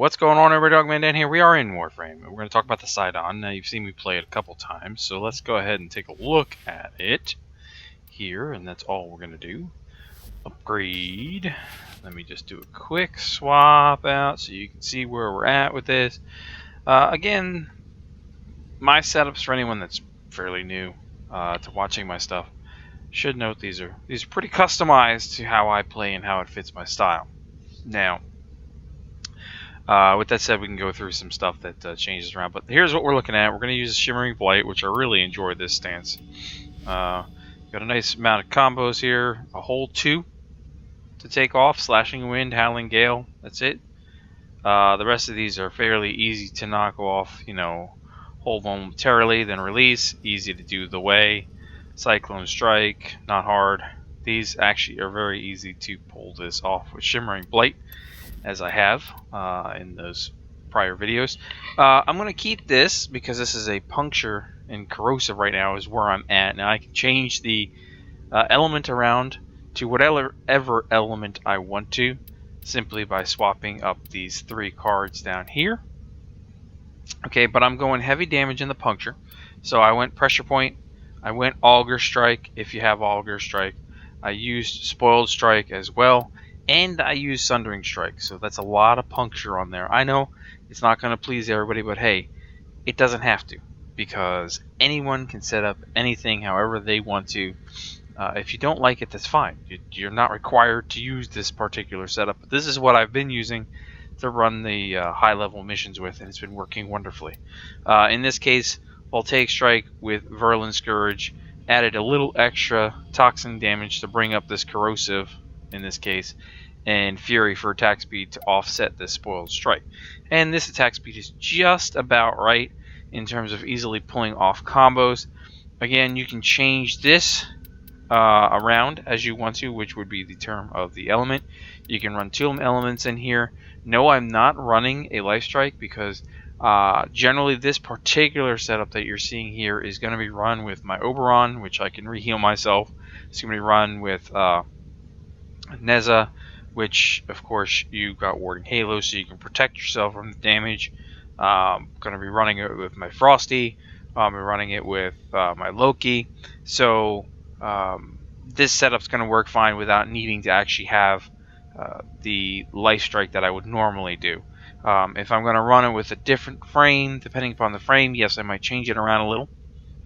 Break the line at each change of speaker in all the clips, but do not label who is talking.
What's going on, everybody? Dogman Dan here. We are in Warframe. We're going to talk about the Sydon. Now, you've seen me play it a couple times, so let's go ahead and take a look at it here, and that's all we're going to do. Upgrade. Let me just do a quick swap out so you can see where we're at with this. Again, my setups for anyone that's fairly new to watching my stuff should note these are pretty customized to how I play and how it fits my style. Now, with that said, we can go through some stuff that changes around. But here's what we're looking at. We're going to use a Shimmering Blight, which I really enjoy this stance. Got a nice amount of combos here. A whole 2 to take off. Slashing Wind, Howling Gale. That's it. The rest of these are fairly easy to knock off. You know, hold momentarily, then release. Easy to do the way. Cyclone Strike, not hard. These actually are very easy to pull this off with Shimmering Blight, as I have in those prior videos. I'm going to keep this because this is a puncture and corrosive right now is where I'm at. Now I can change the element around to whatever element I want to simply by swapping up these 3 cards down here. Okay, but I'm going heavy damage in the puncture. So I went Pressure Point. I went Auger Strike if you have Auger Strike. I used Spoiled Strike as well. And I use Sundering Strike, so that's a lot of puncture on there. I know it's not going to please everybody, but hey, it doesn't have to, because anyone can set up anything however they want to. If you don't like it, that's fine. You're not required to use this particular setup, but this is what I've been using to run the high-level missions with, and it's been working wonderfully. In this case, Voltaic Strike with Verlin Scourge added a little extra toxin damage to bring up this corrosive, in this case, and Fury for attack speed to offset this Spoiled Strike. And this attack speed is just about right in terms of easily pulling off combos. Again, you can change this around as you want to, which would be the term of the element. You can run 2 elements in here. No, I'm not running a Life Strike because generally this particular setup that you're seeing here is going to be run with my Oberon, which I can re-heal myself. It's going to be run with Neza, which of course you got Warding Halo, so you can protect yourself from the damage. Going to be running it with my Frosty. I'm running it with my Loki. So this setup's going to work fine without needing to actually have the Life Strike that I would normally do. If I'm going to run it with a different frame, depending upon the frame, yes, I might change it around a little,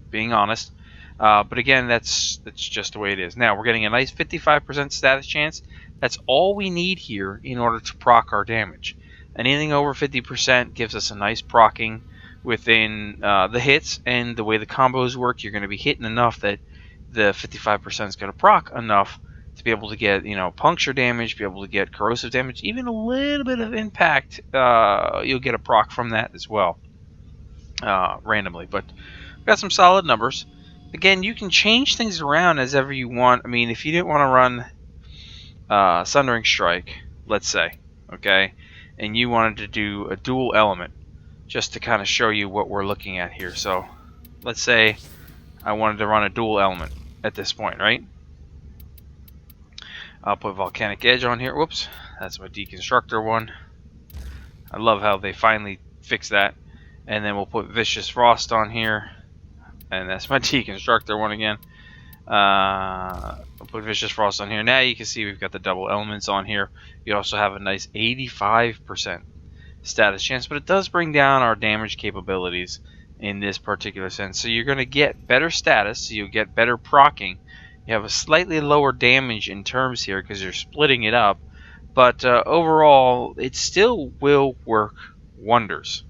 being honest. But again, that's just the way it is. Now, we're getting a nice 55% status chance. That's all we need here in order to proc our damage. Anything over 50% gives us a nice procking within the hits, and the way the combos work, you're going to be hitting enough that the 55% is going to proc enough to be able to get, you know, puncture damage, be able to get corrosive damage, even a little bit of impact. You'll get a proc from that as well, randomly. But we've got some solid numbers. Again, you can change things around as ever you want. I mean, if you didn't want to run Sundering Strike, let's say, okay, and you wanted to do a dual element, just to kind of show you what we're looking at here. So, let's say I wanted to run a dual element at this point, right? I'll put Volcanic Edge on here. Whoops, that's my Deconstructor one. I love how they finally fixed that. And then we'll put Vicious Frost on here. And that's my Deconstructor one again. I'll put Vicious Frost on here. Now you can see we've got the double elements on here. You also have a nice 85% status chance, but it does bring down our damage capabilities in this particular sense. So you're going to get better status, so you'll get better procking. You have a slightly lower damage in terms here because you're splitting it up, but overall it still will work wonders.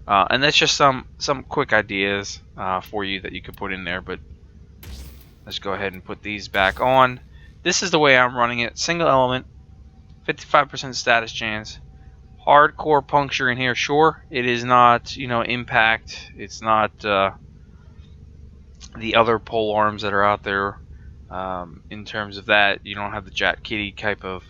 And that's just some quick ideas for you that you could put in there. But let's go ahead and put these back on. This is the way I'm running it. Single element, 55% status chance. Hardcore puncture in here. Sure, it is not, you know, impact. It's not the other pole arms that are out there. In terms of that, you don't have the Jat Kitty type of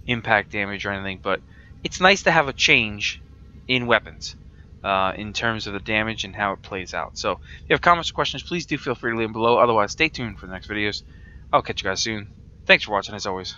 impact damage or anything. But it's nice to have a change in weapons. In terms of the damage and how it plays out. So if you have comments or questions, please do feel free to leave them below. Otherwise, stay tuned for the next videos. I'll catch you guys soon. Thanks for watching, as always.